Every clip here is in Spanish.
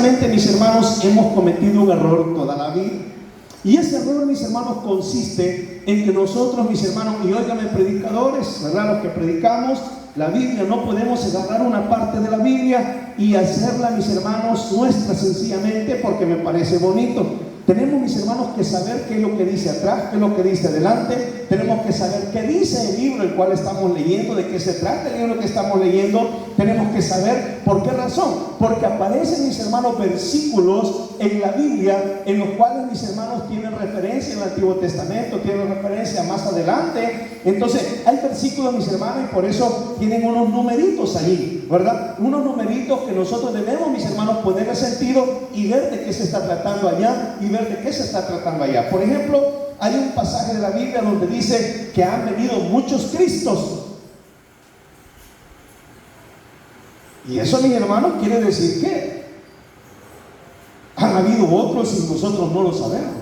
Desgraciadamente, mis hermanos, hemos cometido un error toda la vida. Y ese error, mis hermanos, consiste en que nosotros, mis hermanos, y óigame predicadores, ¿verdad? Los que predicamos la Biblia, no podemos agarrar una parte de la Biblia y hacerla, mis hermanos, nuestra sencillamente porque me parece bonito. Tenemos, mis hermanos, que saber qué es lo que dice atrás, qué es lo que dice adelante. Tenemos que saber qué dice el libro el cual estamos leyendo, de qué se trata el libro que estamos leyendo. Tenemos que saber por qué razón. Porque aparecen, mis hermanos, versículos en la Biblia en los cuales, mis hermanos, tienen referencia en el Antiguo Testamento, tienen referencia más adelante. Entonces, hay versículos, mis hermanos, y por eso tienen unos numeritos allí, ¿verdad? Unos numeritos que nosotros debemos, mis hermanos, ponerle sentido y ver de qué se está tratando allá y ver de qué se está tratando allá. Por ejemplo, hay un pasaje de la Biblia donde dice que han venido muchos Cristos. Y eso, mis hermanos, quiere decir que han habido otros y nosotros no lo sabemos.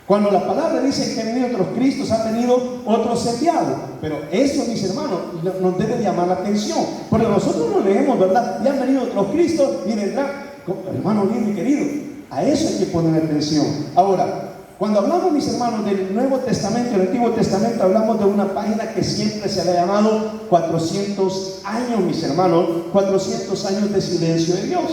Cuando la palabra dice que han venido otros Cristos, han venido otros enviados. Pero eso, mis hermanos, nos debe llamar la atención. Porque nosotros no leemos, ¿verdad? Y han venido otros Cristos y vendrán, hermano lindo y querido. A eso hay que poner atención. Ahora, cuando hablamos, mis hermanos, del Nuevo Testamento y del Antiguo Testamento, hablamos de una página que siempre se le ha llamado 400 años, mis hermanos, 400 años de silencio de Dios.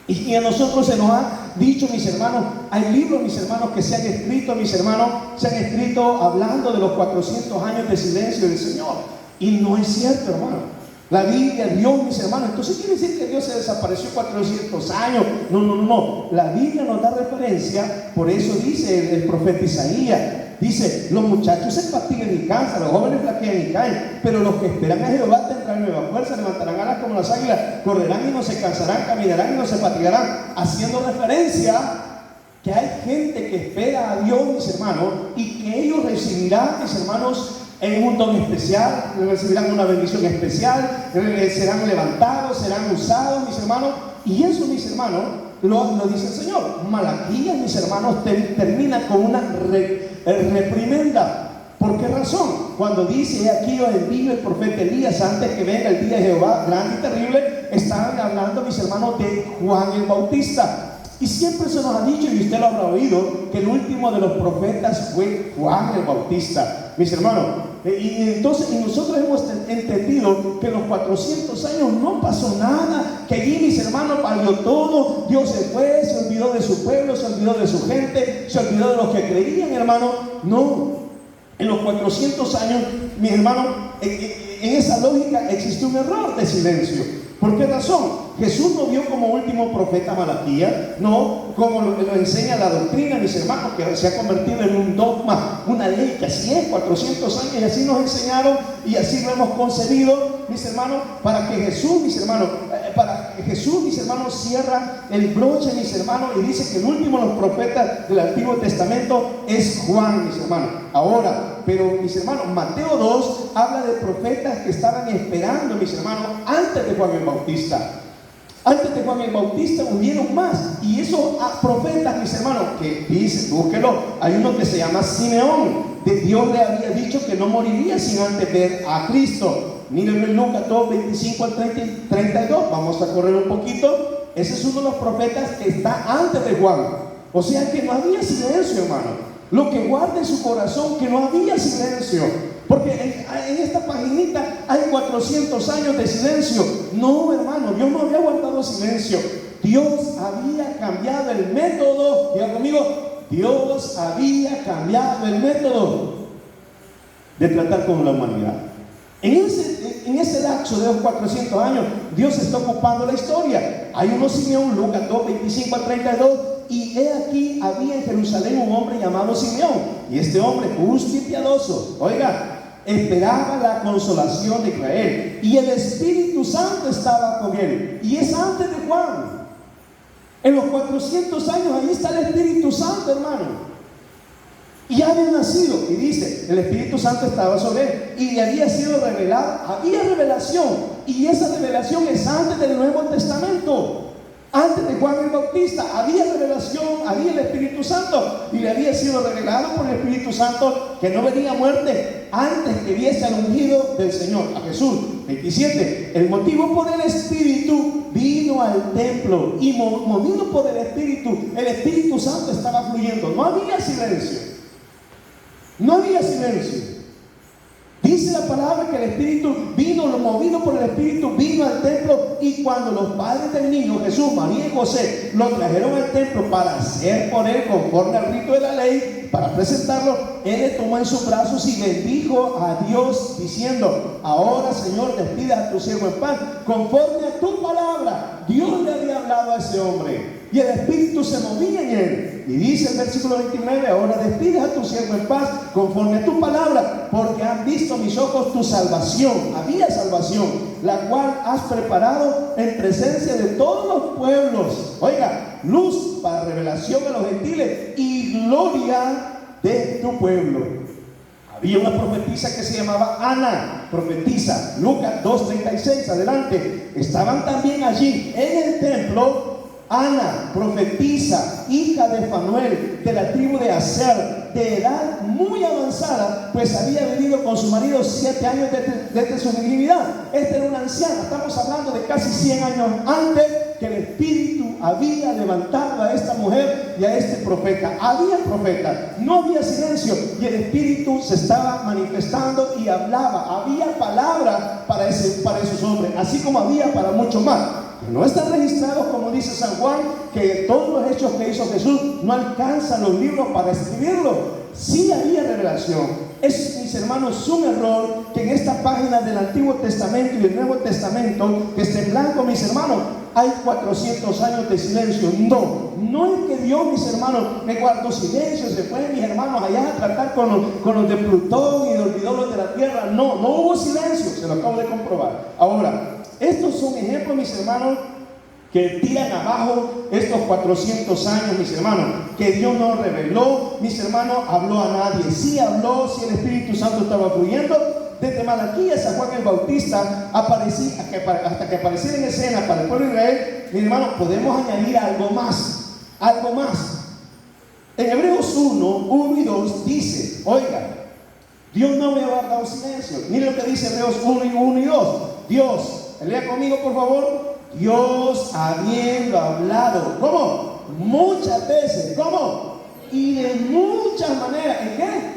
Y a nosotros se nos ha dicho, mis hermanos, hay libros, mis hermanos, que se han escrito, mis hermanos, se han escrito hablando de los 400 años de silencio del Señor. Y no es cierto, hermano. La Biblia, Dios, mis hermanos, entonces quiere decir que Dios se desapareció 400 años. No. La Biblia nos da referencia, por eso dice el profeta Isaías, dice, los muchachos se fatigan y cansan, los jóvenes flaquean y caen, pero los que esperan a Jehová tendrán nueva fuerza, levantarán alas como las águilas, correrán y no se cansarán, caminarán y no se fatigarán, haciendo referencia que hay gente que espera a Dios, mis hermanos, y que ellos recibirán, mis hermanos, en un don especial, recibirán una bendición especial, serán levantados, serán usados, mis hermanos. Y eso, mis hermanos, lo dice el Señor. Malaquías, mis hermanos, termina con una reprimenda. ¿Por qué razón? Cuando dice, aquí os envío el profeta Elías antes que venga el día de Jehová grande y terrible, estaban hablando, mis hermanos, de Juan el Bautista. Y siempre se nos ha dicho, y usted lo habrá oído, que el último de los profetas fue Juan el Bautista, mis hermanos. Y entonces nosotros hemos entendido que en los 400 años no pasó nada, que allí, mis hermanos, valió todo. Dios se fue, se olvidó de su pueblo, se olvidó de su gente, se olvidó de los que creían, hermano. No, en los 400 años, mis hermanos, en esa lógica existe un error de silencio. ¿Por qué razón? Jesús no vio como último profeta a Malaquías, no, como lo enseña la doctrina, mis hermanos, que se ha convertido en un dogma, una ley que así es, 400 años, y así nos enseñaron, y así lo hemos concebido, mis hermanos, para que Jesús, mis hermanos, cierra el broche, mis hermanos, y dice que el último de los profetas del Antiguo Testamento es Juan, mis hermanos. Ahora, pero mis hermanos, Mateo 2 habla de profetas que estaban esperando, mis hermanos, antes de Juan el Bautista. Antes de Juan el Bautista hubieron más. Y esos profetas, mis hermanos, que dice, búsquelo, hay uno que se llama Simeón. Dios le había dicho que no moriría sin antes ver a Cristo. Mírenlo en Lucas 2, 25 al 32. Vamos a correr un poquito. Ese es uno de los profetas que está antes de Juan. O sea que no había silencio, hermano. Lo que guarda en su corazón, que no había silencio. Porque en esta paginita hay 400 años de silencio. No, hermano, Dios no había guardado silencio. Dios había cambiado el método. Diga conmigo, Dios había cambiado el método de tratar con la humanidad. En ese lapso de los 400 años, Dios está ocupando la historia. Hay uno Simeón, Lucas 2, 25 al 32. Y he aquí, había en Jerusalén un hombre llamado Simeón. Y este hombre, justo y piadoso, oiga, esperaba la consolación de Israel. Y el Espíritu Santo estaba con él. Y es antes de Juan. En los 400 años, ahí está el Espíritu Santo, hermano. Y había nacido, y dice, el Espíritu Santo estaba sobre él, y le había sido revelado, había revelación, y esa revelación es antes del Nuevo Testamento. Antes de Juan el Bautista había revelación, había el Espíritu Santo, y le había sido revelado por el Espíritu Santo que no venía muerte antes que viese al ungido del Señor, a Jesús. 27. El motivo por el Espíritu vino al templo y movido por el Espíritu Santo estaba fluyendo. No había silencio. No había silencio. Dice la palabra que el Espíritu vino, lo movido por el Espíritu, vino al templo, y cuando los padres del niño Jesús, María y José, lo trajeron al templo para hacer por él conforme al rito de la ley, para presentarlo, él le tomó en sus brazos y bendijo a Dios diciendo: ahora, Señor, despides a tu siervo en paz, conforme a tu palabra. Dios le había hablado a ese hombre y el Espíritu se movía en él. Y dice el versículo 29: ahora despides a tu siervo en paz, conforme a tu palabra, porque han visto mis ojos tu salvación. Había salvación, la cual has preparado en presencia de todos los pueblos. Oiga, luz para revelación a los gentiles y gloria de tu pueblo. Había una profetisa que se llamaba Ana, profetisa. Lucas 2:36, adelante. Estaban también allí en el templo Ana, profetisa, hija de Fanuel, de la tribu de Aser, de edad muy avanzada, pues había vivido con su marido 7 años desde su virginidad. Esta era una anciana. Estamos hablando de casi 100 años antes que el Espíritu había levantado a esta mujer y a este profeta. Había profeta, no había silencio, y el Espíritu se estaba manifestando y hablaba. Había palabra para esos hombres, así como había para muchos más. No están registrados, como dice San Juan, que todos los hechos que hizo Jesús no alcanzan los libros para escribirlo. Sí había revelación. Es, mis hermanos, un error que en esta página del Antiguo Testamento y del Nuevo Testamento, que está en blanco, mis hermanos, hay 400 años de silencio. No es que Dios, mis hermanos, me guardó silencio, se fueron mis hermanos allá a tratar con los de Plutón y olvidó los de la Tierra. No hubo silencio, se lo acabo de comprobar. Ahora, estos son ejemplos, mis hermanos, que tiran abajo estos 400 años, mis hermanos, que Dios no reveló, mis hermanos, habló a nadie. Sí habló, sí el Espíritu Santo estaba fluyendo. Desde Malaquías a Juan el Bautista, hasta que apareciera en escena para el pueblo de Israel, mis hermanos, podemos añadir algo más. En Hebreos 1 y 2 dice, oiga, Dios no me ha guardado silencio. Mire lo que dice Hebreos 1 y 2. Dios, lea conmigo por favor. Dios habiendo hablado, ¿cómo? Muchas veces, ¿cómo? Y de muchas maneras. ¿En qué?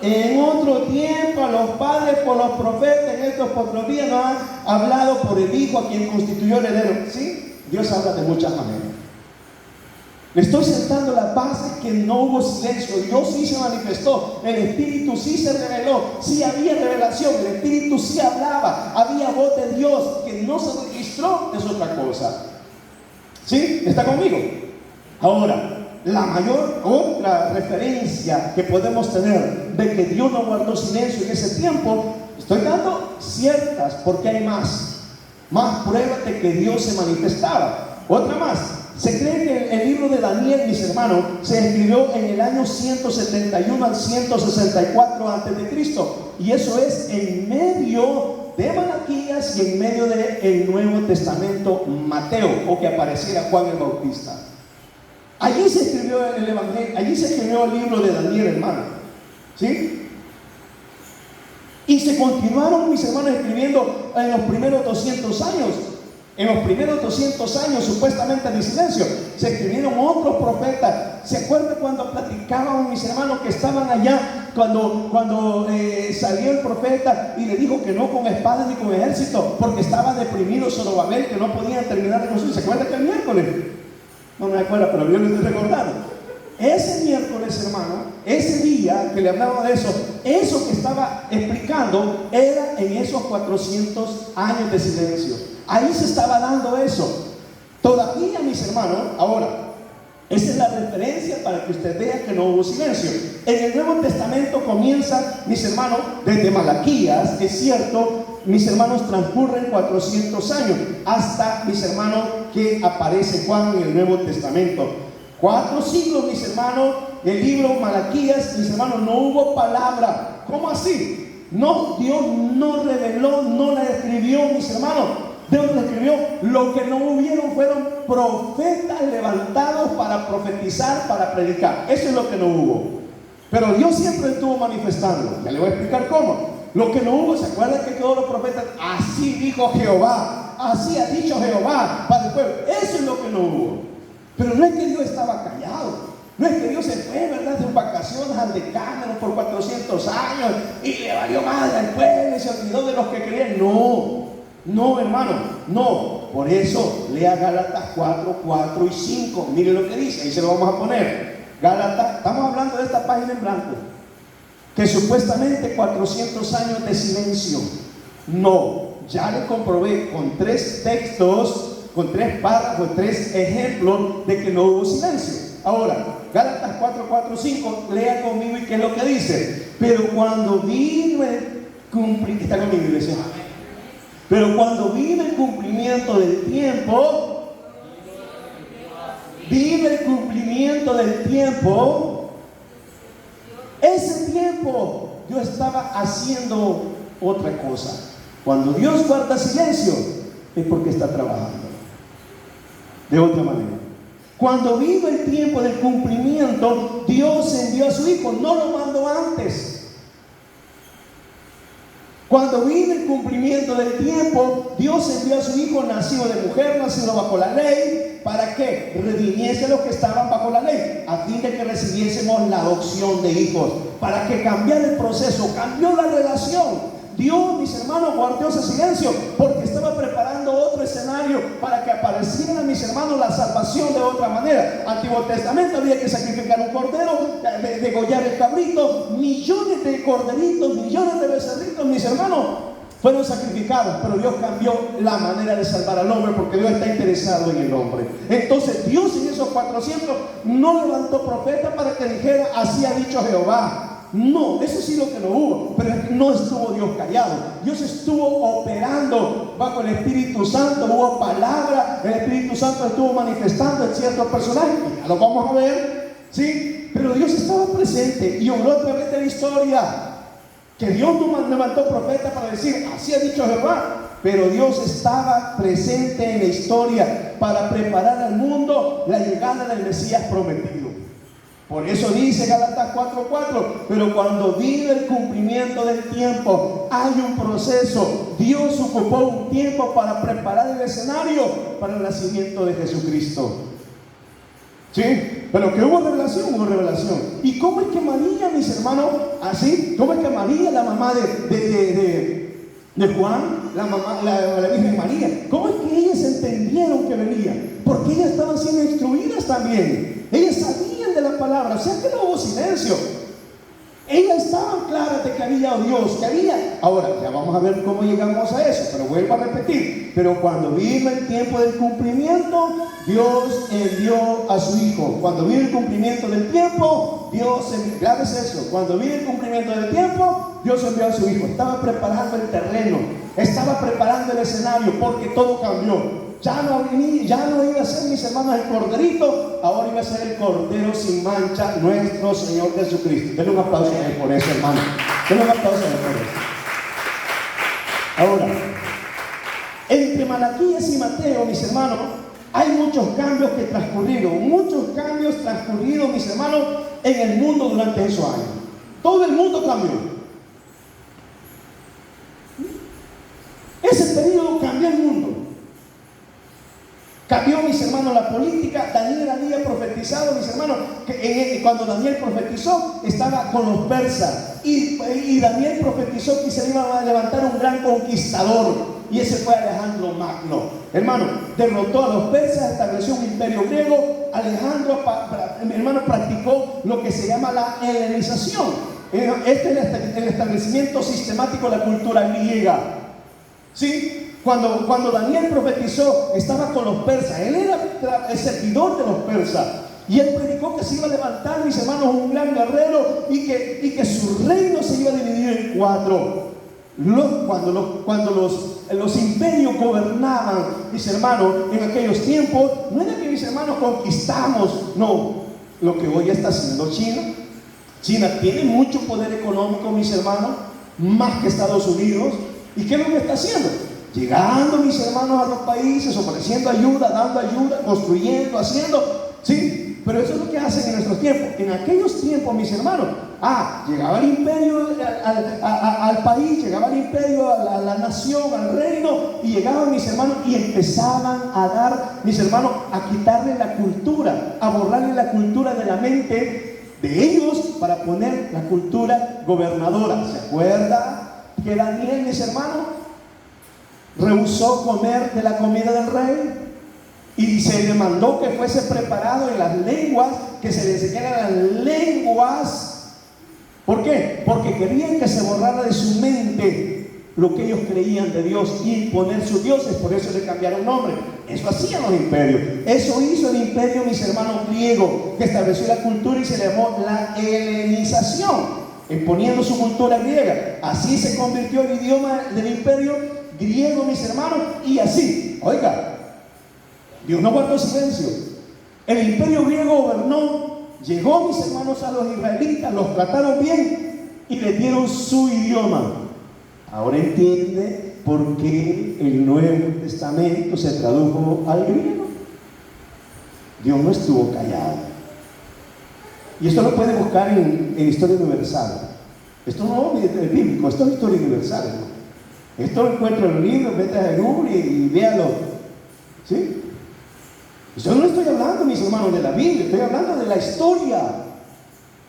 En otro tiempo a los padres por los profetas, en estos pocos días nos han hablado por el Hijo a quien constituyó el heredero. ¿Sí? Dios habla de muchas maneras. Le estoy sentando la base que no hubo silencio. Dios sí se manifestó, el Espíritu sí se reveló, sí había revelación, el Espíritu sí hablaba, había voz de Dios que no se registró, es otra cosa. ¿Sí? ¿Está conmigo? Ahora, la otra referencia que podemos tener de que Dios no guardó silencio en ese tiempo, estoy dando ciertas porque hay más pruebas de que Dios se manifestaba. Otra más. Se cree que el libro de Daniel, mis hermanos, se escribió en el año 171 al 164 a.C. Y eso es en medio de Malaquías y en medio del Nuevo Testamento Mateo, o que apareciera Juan el Bautista. Allí se escribió el Evangelio, allí se escribió el libro de Daniel, hermano. ¿Sí? Y se continuaron, mis hermanos, escribiendo en los primeros 200 años. En los primeros 200 años, supuestamente de silencio, se escribieron otros profetas. ¿Se acuerdan cuando platicaban, mis hermanos, que estaban allá? Cuando salió el profeta y le dijo que no con espada ni con ejército, porque estaba deprimido Zorobabel, que no podían terminar de construir. ¿Se acuerdan que el miércoles? No me acuerdo, pero yo les estoy recordando. Ese miércoles, hermano, ese día que le hablaba de eso que estaba explicando era en esos 400 años de silencio. Ahí se estaba dando eso. Todavía, mis hermanos, ahora, esa es la referencia para que usted vea que no hubo silencio. En el Nuevo Testamento comienza, mis hermanos, desde Malaquías, es cierto, mis hermanos, transcurren 400 años, hasta, mis hermanos, que aparece Juan en el Nuevo Testamento. 4 siglos, mis hermanos, el libro Malaquías, mis hermanos, no hubo palabra. ¿Cómo así? No, Dios no reveló, no la escribió, mis hermanos. Dios lo escribió. Lo que no hubieron fueron profetas levantados para profetizar, para predicar. Eso es lo que no hubo. Pero Dios siempre estuvo manifestando. Ya le voy a explicar cómo. Lo que no hubo, ¿se acuerdan que todos los profetas, así dijo Jehová, así ha dicho Jehová para el pueblo? Eso es lo que no hubo. Pero no es que Dios estaba callado. No es que Dios se fue, ¿verdad?, de vacaciones al Decámeron por 400 años y le valió madre al pueblo y se olvidó de los que creían. No, hermano, no. Por eso lea Gálatas 4, 4 y 5. Mire lo que dice, ahí se lo vamos a poner. Gálatas, estamos hablando de esta página en blanco, que supuestamente 400 años de silencio. No, ya le comprobé con 3 textos, con 3 párrafos, 3 ejemplos de que no hubo silencio. Ahora, Gálatas 4, 4, 5, lea conmigo y qué es lo que dice. Pero cuando vino el cumplimiento, está conmigo, iglesia. Pero cuando vino el cumplimiento del tiempo, ese tiempo Dios estaba haciendo otra cosa. Cuando Dios guarda silencio, es porque está trabajando de otra manera. Cuando vino el tiempo del cumplimiento, Dios envió a su Hijo, no lo mandó antes. Cuando vino el cumplimiento del tiempo, Dios envió a su Hijo nacido de mujer, nacido bajo la ley, ¿para qué? Redimiese a los que estaban bajo la ley, a fin de que recibiésemos la adopción de hijos, para que cambiara el proceso, cambió la relación. Dios, mis hermanos, guardó ese silencio porque estaba preparando otro escenario para que apareciera, mis hermanos, la salvación de otra manera. Antiguo Testamento había que sacrificar un cordero, degollar el cabrito, millones de corderitos, millones de becerritos, mis hermanos, fueron sacrificados, pero Dios cambió la manera de salvar al hombre porque Dios está interesado en el hombre. Entonces Dios en esos 400 no levantó profeta para que dijera, así ha dicho Jehová. No, eso sí lo que no hubo, pero no estuvo Dios callado. Dios estuvo operando bajo el Espíritu Santo, hubo palabra, el Espíritu Santo estuvo manifestando en ciertos personajes, ya lo vamos a ver, ¿sí? Pero Dios estaba presente y obró a través de la historia, que Dios no levantó profeta para decir, así ha dicho Jehová, pero Dios estaba presente en la historia para preparar al mundo la llegada del Mesías prometido. Por eso dice Gálatas 4:4, pero cuando vino el cumplimiento del tiempo, hay un proceso. Dios ocupó un tiempo para preparar el escenario para el nacimiento de Jesucristo. ¿Sí? Pero que hubo revelación, hubo revelación. ¿Y cómo es que María, mis hermanos, así? ¿Cómo es que María, la mamá de Juan, la Virgen María, cómo es que ellas entendieron que venía? Porque ellas estaban siendo instruidas también. Ellas sabían de la palabra, o sea que no hubo silencio. Ellas estaban claras de que había Dios, que había. Ahora, ya vamos a ver cómo llegamos a eso, pero vuelvo a repetir. Pero cuando vino el tiempo del cumplimiento, Dios envió a su Hijo. Cuando vino el cumplimiento del tiempo, Dios envió. Claro es eso. Cuando vino el cumplimiento del tiempo, Dios envió a su Hijo. Estaba preparando el terreno, estaba preparando el escenario, porque todo cambió. Ya no iba a ser, mis hermanos, el corderito, ahora iba a ser el cordero sin mancha, nuestro Señor Jesucristo. Denle un aplauso a Él por eso, hermano. Denle un aplauso a Él por eso. Ahora, entre Malaquías y Mateo, mis hermanos, hay muchos cambios que transcurrieron, mis hermanos, en el mundo durante esos años. Todo el mundo cambió. Ese periodo cambió el mundo. Cambió, mis hermanos, la política. Daniel había profetizado, mis hermanos, que cuando Daniel profetizó, estaba con los persas. Y Daniel profetizó que se iba a levantar un gran conquistador. Y ese fue Alejandro Magno. Hermano, derrotó a los persas, estableció un imperio griego. Alejandro, mi hermano, practicó lo que se llama la helenización. Este es el establecimiento sistemático de la cultura griega. ¿Sí? Cuando Daniel profetizó, estaba con los persas. Él era el servidor de los persas. Y él predicó que se iba a levantar, mis hermanos, un gran guerrero y que su reino se iba a dividir en 4. Cuando los imperios gobernaban, mis hermanos, en aquellos tiempos, no era que, mis hermanos, conquistamos. No, lo que hoy está haciendo China. China tiene mucho poder económico, mis hermanos, más que Estados Unidos. ¿Y qué es lo que está haciendo? Llegando, mis hermanos, a los países, ofreciendo ayuda, dando ayuda, construyendo, haciendo, ¿sí? Pero eso es lo que hacen en nuestros tiempos. En aquellos tiempos, mis hermanos, Llegaba el imperio al país, llegaba el imperio a la nación, al reino, y llegaban mis hermanos y empezaban a dar, mis hermanos, a quitarle la cultura, a borrarle la cultura de la mente de ellos para poner la cultura gobernadora. ¿Se acuerda que Daniel, mis hermanos, rehusó comer de la comida del rey? Y se le mandó que fuese preparado en las lenguas, que se le enseñaran las lenguas. ¿Por qué? Porque querían que se borrara de su mente lo que ellos creían de Dios y imponer sus dioses. Por eso le cambiaron nombre. Eso hacían los imperios. Eso hizo el imperio, mis hermanos, griego, que estableció la cultura y se le llamó la helenización, imponiendo su cultura griega. Así se convirtió el idioma del imperio griego, mis hermanos, y así, oiga, Dios no guardó silencio. El imperio griego gobernó, llegó, mis hermanos, a los israelitas, los trataron bien y les dieron su idioma. Ahora entiende por qué el Nuevo Testamento se tradujo al griego. Dios no estuvo callado. Y esto lo puede buscar en Historia Universal. Esto no es bíblico, esto es Historia Universal, ¿no? Esto lo encuentro en el libro, vete a Google y véalo. ¿Sí? Yo no estoy hablando, mis hermanos, de la Biblia, estoy hablando de la historia.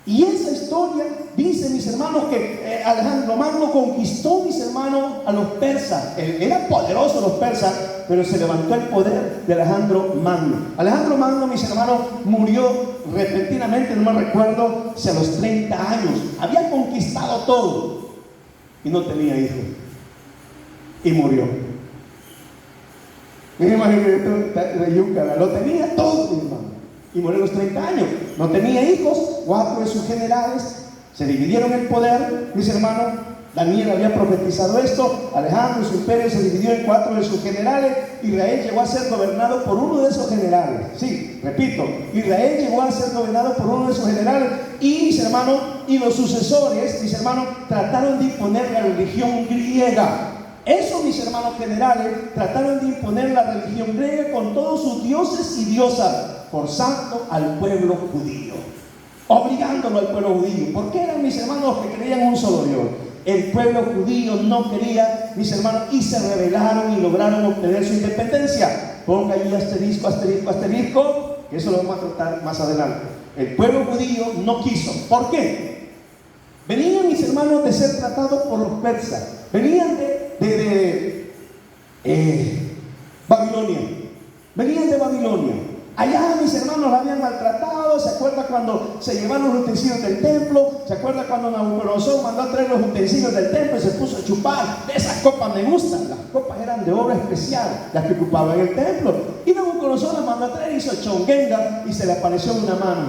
Y esa historia dice, mis hermanos, que Alejandro Magno conquistó, mis hermanos, a los persas. Eran poderosos los persas, pero se levantó el poder de Alejandro Magno. Alejandro Magno, mis hermanos, murió repentinamente, no me recuerdo si a los 30 años. Había conquistado todo y no tenía hijos. Y murió. Me imagino de Yucatán, lo tenía todo, mi hermano, y murió a los 30 años. No tenía hijos. 4 de sus generales se dividieron el poder, mis hermanos. Daniel había profetizado esto. Alejandro, su imperio se dividió en 4 de sus generales. Israel llegó a ser gobernado por uno de esos generales. Sí, repito, Israel llegó a ser gobernado por uno de esos generales. Y mis hermanos, y los sucesores, mis hermanos, trataron de imponer la religión griega. Esos, mis hermanos generales, trataron de imponer la religión griega con todos sus dioses y diosas, forzando al pueblo judío, obligándolo al pueblo judío. ¿Por qué eran, mis hermanos, los que creían un solo Dios? El pueblo judío no quería, mis hermanos, y se rebelaron y lograron obtener su independencia. Ponga ahí asterisco, asterisco, asterisco, que eso lo vamos a tratar más adelante. El pueblo judío no quiso. ¿Por qué? Venían, mis hermanos, de ser tratados por los persas. Venían de Babilonia. Venían de Babilonia. Allá, mis hermanos, la habían maltratado. ¿Se acuerda cuando se llevaron los utensilios del templo? ¿Se acuerda cuando Nabucodonosor mandó a traer los utensilios del templo y se puso a chupar? Esas copas me gustan. Las copas eran de obra especial, las que ocupaban el templo. Y Nabucodonosor las mandó a traer, hizo chonguenga y se le apareció una mano.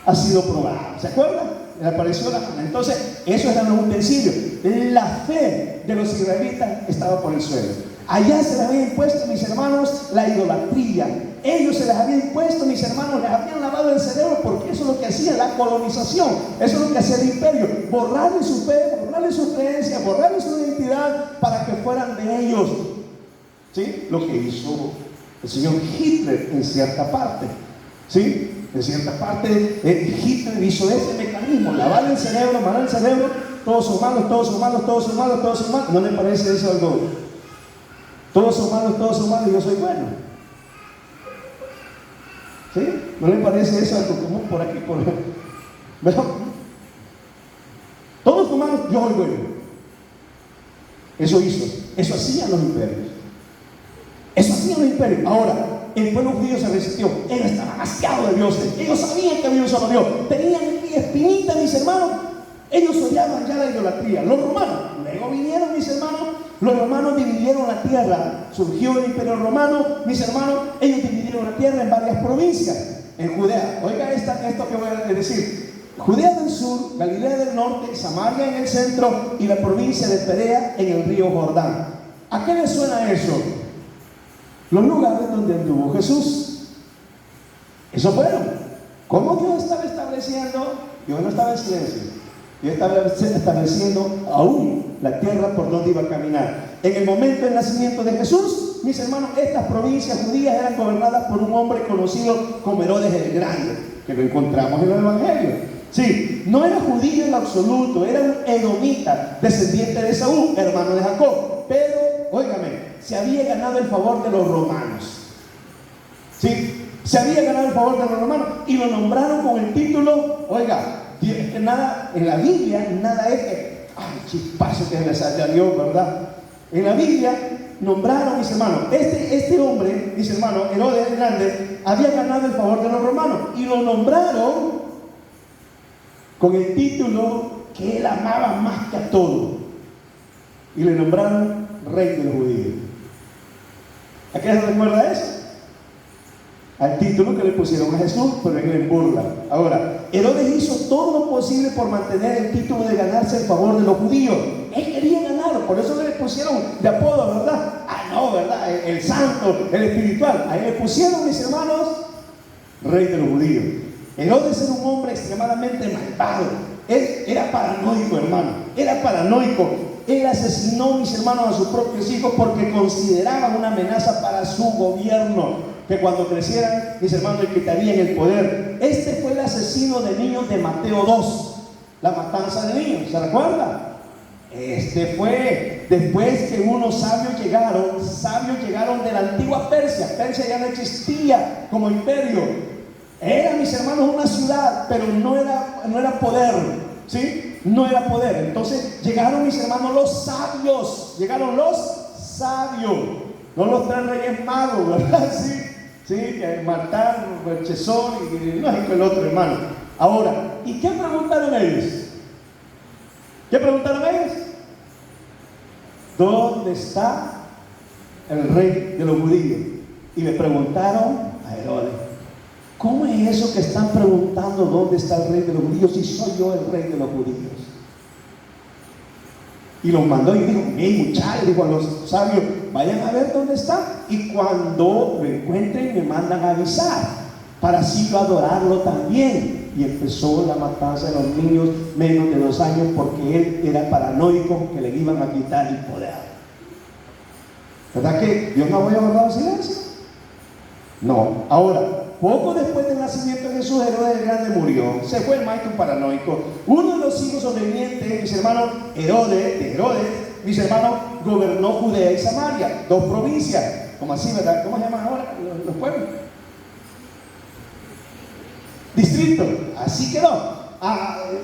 Ha sido probado. ¿Se acuerdan? Le apareció la mano. Entonces, esos eran los utensilios. La fe de los israelitas estaba por el suelo. Allá se les había impuesto, mis hermanos, la idolatría. Ellos se les había impuesto, mis hermanos, les habían lavado el cerebro, porque eso es lo que hacía la colonización. Eso es lo que hacía el imperio. Borrarle su fe, borrarle sus creencias, borrarle su identidad para que fueran de ellos. ¿Sí? Lo que hizo el señor Hitler en cierta parte. ¿Sí? En cierta parte, Hitler hizo ese mecanismo, lavar el cerebro, matar el cerebro. Todos son malos, todos son malos, todos son malos, todos son malos. ¿No le parece eso algo? Todos son malos, y yo soy bueno. ¿Sí? ¿No le parece eso algo común por aquí? ¿Verdad? Todos son malos, yo soy bueno. Eso hizo, eso hacían los imperios. Eso hacían los imperios. Ahora, el pueblo judío se resistió. Ellos estaban hastiados de dioses. Ellos sabían que había un solo Dios. Tenían espinita, mis hermanos. Ellos odiaban ya la idolatría. Los romanos, luego vinieron, mis hermanos. Los romanos dividieron la tierra. Surgió el imperio romano, mis hermanos. Ellos dividieron la tierra en varias provincias. En Judea, oiga esto que voy a decir. Judea del sur, Galilea del norte, Samaria en el centro y la provincia de Perea en el río Jordán. ¿A qué le suena eso? Los lugares donde anduvo Jesús. Eso fueron. ¿Cómo Dios estaba estableciendo? Dios no estaba en silencio. Dios estaba estableciendo aún la tierra por donde iba a caminar. En el momento del nacimiento de Jesús, mis hermanos, estas provincias judías eran gobernadas por un hombre conocido como Herodes el Grande, que lo encontramos en el Evangelio. Sí, no era judío en lo absoluto, era un edomita, descendiente de Esaú, hermano de Jacob. Pero, óigame, se había ganado el favor de los romanos. Sí, se había ganado el favor de los romanos y lo nombraron con el título, oiga, que nada, en la Biblia, nada es que, ay, chispazo que le salió a Dios, ¿verdad? En la Biblia nombraron, mis hermanos, este hombre, mis hermanos, Herodes el Grande, había ganado el favor de los romanos y lo nombraron con el título que él amaba más que a todo, y le nombraron rey de los judíos. ¿A qué se recuerda eso? Al título que le pusieron a Jesús, pero en burla. Ahora, Herodes hizo todo lo posible por mantener el título de ganarse el favor de los judíos. Él quería ganarlo, por eso le pusieron de apodo, ¿verdad? Ah, no, ¿verdad? El santo, el espiritual. Ahí le pusieron, mis hermanos, rey de los judíos. Herodes era un hombre extremadamente malvado. Él era paranoico, hermano. Era paranoico. Él asesinó, mis hermanos, a sus propios hijos porque consideraban una amenaza para su gobierno, que cuando crecieran, mis hermanos, le quitarían el poder. Este fue el asesino de niños de Mateo 2, la matanza de niños, ¿se recuerda? Este fue después que unos sabios llegaron de la antigua Persia. Persia ya no existía como imperio. Era, mis hermanos, una ciudad, pero no era poder, ¿sí? No era poder. Entonces llegaron, mis hermanos, los sabios. Llegaron los sabios, no los tres reyes magos, ¿verdad? Sí, sí, que Martán, Belchesor y no es el otro, hermano. Ahora, ¿y qué preguntaron ellos? ¿Qué preguntaron ellos? ¿Dónde está el rey de los judíos? Y le preguntaron a Herodes. ¿Cómo es eso que están preguntando dónde está el rey de los judíos si soy yo el rey de los judíos? Y los mandó y dijo, hey muchachos, dijo a los sabios, vayan a ver dónde está. Y cuando lo encuentren me mandan a avisar, para así yo adorarlo también. Y empezó la matanza de los niños menos de 2 años porque él era paranoico que le iban a quitar el poder. ¿Verdad que Dios no había guardado silencio? No. Ahora, poco después del nacimiento de Jesús, Herodes el Grande murió. Se fue el maestro paranoico. Uno de los hijos sobrevivientes, mis hermanos, Herodes, mis hermanos, gobernó Judea y Samaria, 2 provincias. ¿Cómo así, verdad? ¿Cómo se llaman ahora los pueblos? Distrito. Así quedó.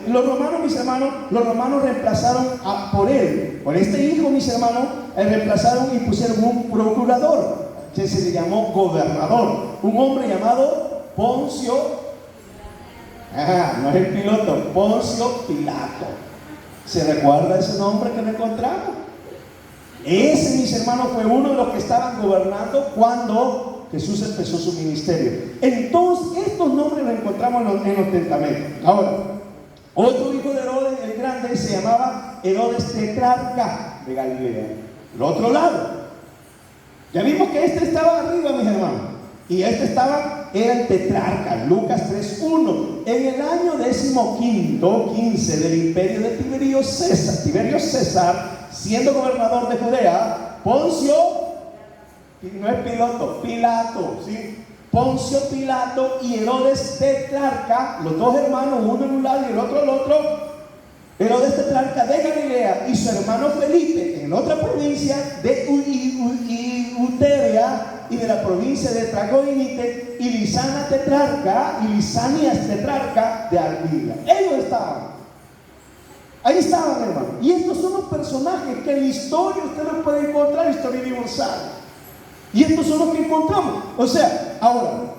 Los romanos, mis hermanos, los romanos reemplazaron por él, por este hijo, mis hermanos, reemplazaron y pusieron un procurador que se le llamó gobernador, un hombre llamado Poncio, no es el piloto, Poncio Pilato. ¿Se recuerda ese nombre que le encontramos? Ese, mis hermanos, fue uno de los que estaban gobernando cuando Jesús empezó su ministerio. Entonces, estos nombres los encontramos en los testamentos. Ahora, otro hijo de Herodes el Grande se llamaba Herodes Tetrarca de Galilea. El otro lado, ya vimos que este estaba arriba, mis hermanos, y este era el tetrarca, Lucas 3:1. En el año 15 del imperio de Tiberio César, siendo gobernador de Judea, Poncio, no es piloto, Pilato, ¿sí? Poncio Pilato y Herodes Tetrarca, los 2 hermanos, uno en un lado y el otro al otro. Herodes Tetrarca de Galilea y su hermano Felipe en otra provincia de Uteria y de la provincia de Traconite, y Lisanias Tetrarca de Albila. Ellos estaban. Ahí estaban, hermano. Y estos son los personajes que en la historia usted los puede encontrar, historia universal. Y estos son los que encontramos. O sea, ahora,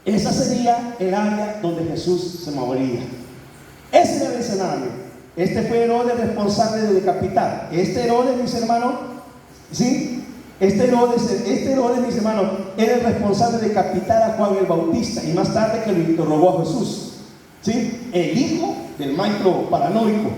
esa sería el área donde Jesús se movería. Ese era el escenario. Este fue Herodes responsable de decapitar. Este Herodes, mis hermanos, ¿sí? Este Herodes, mis hermanos, era el responsable de decapitar a Juan el Bautista y más tarde que lo interrogó a Jesús, ¿sí? El hijo del maestro paranoico,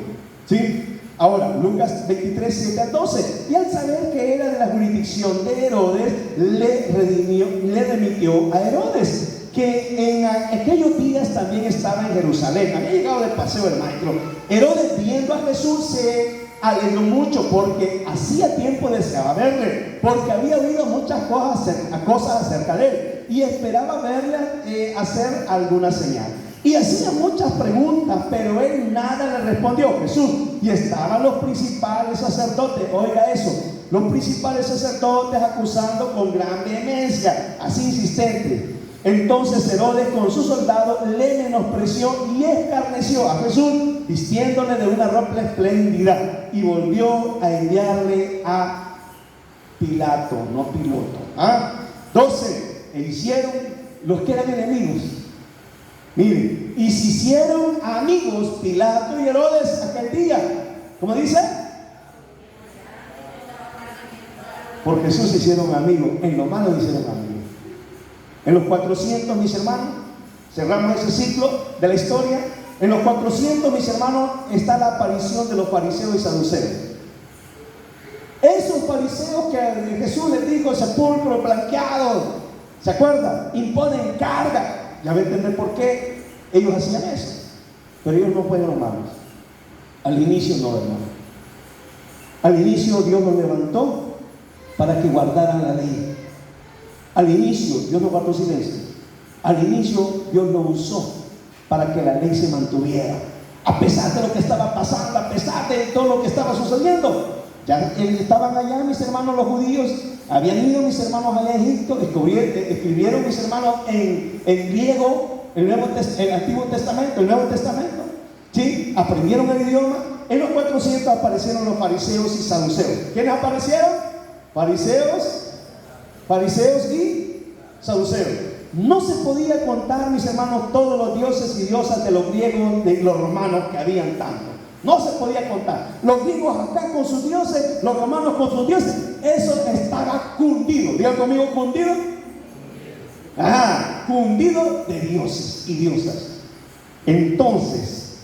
¿sí? Ahora, Lucas 23:7-12. Y al saber que era de la jurisdicción de Herodes, le remitió a Herodes, que en aquellos días también estaba en Jerusalén. Había llegado de paseo el maestro. Herodes, viendo a Jesús, se alegró mucho porque hacía tiempo deseaba verle, porque había oído muchas cosas acerca de él y esperaba verle hacer alguna señal. Y hacía muchas preguntas, pero él nada le respondió. Jesús. Y estaban los principales sacerdotes, oiga eso, los principales sacerdotes acusando con gran vehemencia, así insistente. Entonces Herodes con sus soldados le menospreció y escarneció a Jesús, vistiéndole de una ropa espléndida, y volvió a enviarle a Pilato, no Piloto. 12. E hicieron los que eran enemigos. Miren, y se hicieron amigos Pilato y Herodes aquel día. ¿Cómo dice? Por Jesús se hicieron amigos. En lo malo se hicieron amigos. En los 400, mis hermanos, cerramos ese ciclo de la historia. En los 400, mis hermanos, está la aparición de los fariseos y saduceos. Esos fariseos que Jesús les dijo, sepulcro blanqueado, ¿se acuerdan? Imponen carga. Ya va a entender por qué ellos hacían eso. Pero ellos no fueron malos. Al inicio no, hermano. Al inicio Dios los levantó para que guardaran la ley. Al inicio Dios no guardó silencio. Al inicio Dios lo usó para que la ley se mantuviera. A pesar de lo que estaba pasando, a pesar de todo lo que estaba sucediendo. Ya estaban allá mis hermanos los judíos, habían ido mis hermanos allá a Egipto, escribieron mis hermanos en griego el Antiguo Testamento, el Nuevo Testamento, ¿sí? Aprendieron el idioma. En los 400 aparecieron los fariseos y saduceos. ¿Quiénes aparecieron? Fariseos y saduceos. No se podía contar, mis hermanos, todos los dioses y diosas de los griegos, de los romanos, que habían tanto. No se podía contar. Los griegos acá con sus dioses, los romanos con sus dioses. Eso estaba cundido. Digan conmigo, cundido. Cundido de dioses y diosas. Entonces,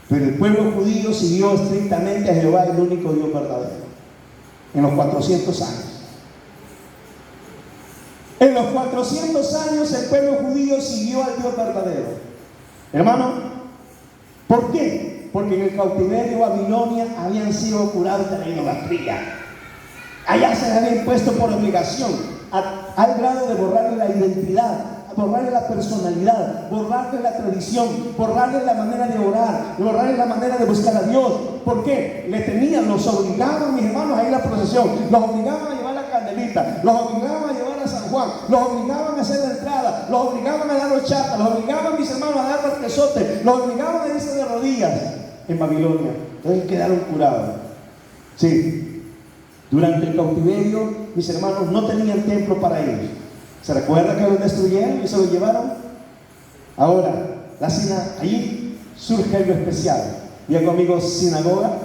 pero el pueblo judío siguió estrictamente a Jehová, el único Dios verdadero. En los 400 años. En los 400 años el pueblo judío siguió al Dios verdadero. Hermano, ¿por qué? Porque en el cautiverio de Babilonia habían sido curados de la idolatría. Allá se les había impuesto por obligación, al grado de borrarle la identidad, borrarle la personalidad, borrarle la tradición, borrarle la manera de orar, borrarle la manera de buscar a Dios. ¿Por qué? Le tenían, los obligaban, mis hermanos, a ir a la procesión, los obligaban a llevar la candelita, los obligaban a llevar a San Juan, los obligaban a hacer la entrada, los obligaban a dar los chatas, los obligaban, mis hermanos, a dar el quesote, los obligaban a irse de rodillas en Babilonia. Entonces quedaron curados. Sí. Durante el cautiverio, mis hermanos no tenían templo para ellos. ¿Se recuerda que los destruyeron y se los llevaron? Ahora, ahí surge algo especial. Diga conmigo, sinagoga.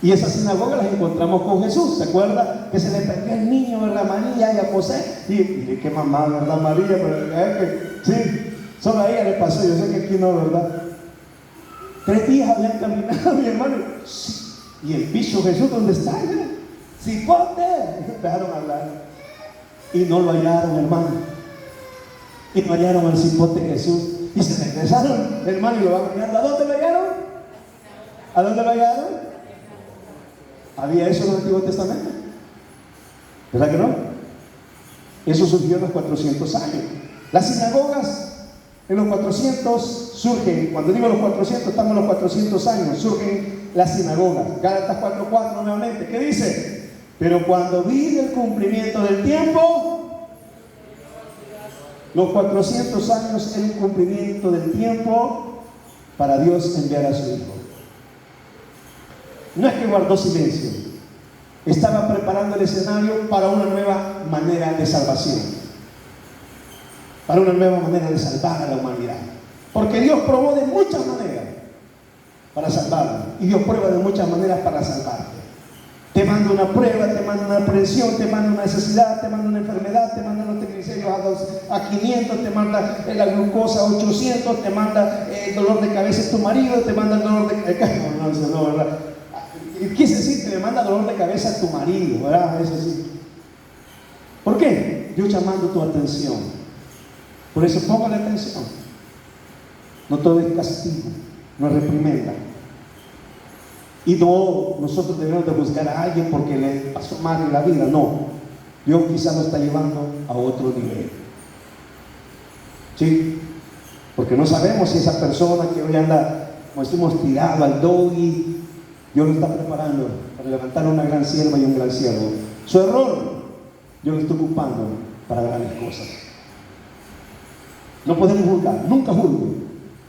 Y esa sinagoga las encontramos con Jesús. ¿Se acuerda? Que se le perdió el niño, ¿verdad? María y a José. Y mire qué mamá, ¿verdad? María, pero sí, solo a ella le pasó. Yo sé que aquí no, ¿verdad? 3 días habían caminado, mi hermano. Y el bicho Jesús, ¿dónde está? ¡Cipote! Empezaron a hablar. Y no lo hallaron, hermano. Y no hallaron al cipote Jesús. Y se regresaron, hermano, y lo van a mirar. ¿A dónde lo hallaron? ¿A dónde lo hallaron? ¿Había eso en el Antiguo Testamento? ¿Verdad que no? Eso surgió en los 400 años. Las sinagogas en los 400 surgen. Cuando digo los 400, estamos en los 400 años. Surgen las sinagogas. Gálatas 4:4 nuevamente. ¿Qué dice? Pero cuando vi el cumplimiento del tiempo, los 400 años era un cumplimiento del tiempo para Dios enviar a su Hijo. No es que guardó silencio, estaba preparando el escenario para una nueva manera de salvación, para una nueva manera de salvar a la humanidad. Porque Dios probó de muchas maneras para salvarlo, y Dios prueba de muchas maneras para salvarte. Te manda una prueba, te manda una presión, te manda una necesidad, te manda una enfermedad, te manda los triglicéridos a 500, te manda la glucosa a 800, te manda el dolor de cabeza a tu marido, te manda el dolor de cabeza. No, ¿verdad? ¿Qué se siente? Me manda dolor de cabeza a tu marido, ¿verdad? Eso sí. ¿Por qué? Dios llamando tu atención. Por eso póngale atención. No todo es castigo, no es reprimenda. Y no, nosotros debemos de buscar a alguien porque le pasó mal en la vida. No, Dios quizás lo está llevando a otro nivel. ¿Sí? Porque no sabemos si esa persona que hoy anda, como estuvimos tirado al doggy, Dios lo está preparando para levantar una gran sierva y un gran siervo. Su error, Dios lo está ocupando para grandes cosas. No podemos juzgar, nunca juzgue,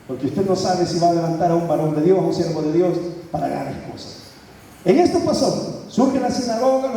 porque usted no sabe si va a levantar a un varón de Dios, a un siervo de Dios, para grandes cosas. En esto pasó, surge la sinagoga,